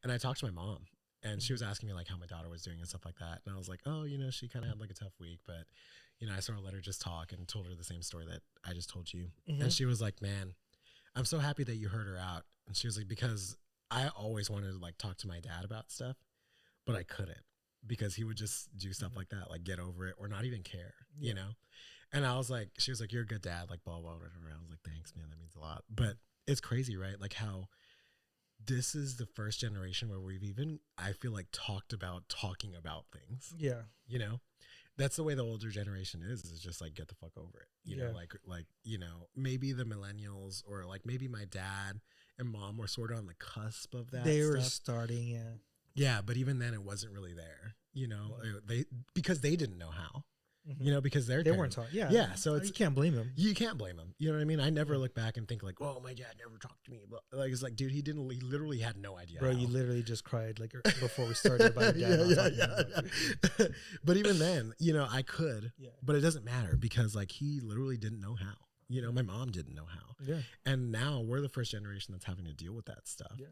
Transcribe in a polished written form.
And I talked to my mom, and she was asking me like how my daughter was doing and stuff like that. And I was like, oh, she kind of had like a tough week, but I sort of let her just talk and told her the same story that I just told you. Mm-hmm. And she was like, man, I'm so happy that you heard her out. And she was like, because I always wanted to like talk to my dad about stuff, but I couldn't because he would just do stuff like that, like get over it or not even care, Yeah. And I was like, she was like, you're a good dad, like blah, blah, whatever. I was like, thanks, man. That means a lot. But it's crazy, right? Like how this is the first generation where we've even, I feel like, talked about talking about things, Yeah. That's the way the older generation is just like, get the fuck over it. You know, maybe the millennials or like maybe my dad and mom were sort of on the cusp of that. They stuff. were starting, yeah. Yeah, but even then it wasn't really there, because they didn't know how, because they weren't taught. Yeah. Yeah. So you can't blame them. You can't blame them. You know what I mean? I never look back and think like, oh, my dad never talked to me. But like, it's like, dude, he literally had no idea. Bro, how. you literally just cried like before we started about your dad. Yeah. But even then, I could, Yeah. but it doesn't matter because like he literally didn't know how. My mom didn't know how. Yeah. And now we're the first generation that's having to deal with that stuff. Yeah.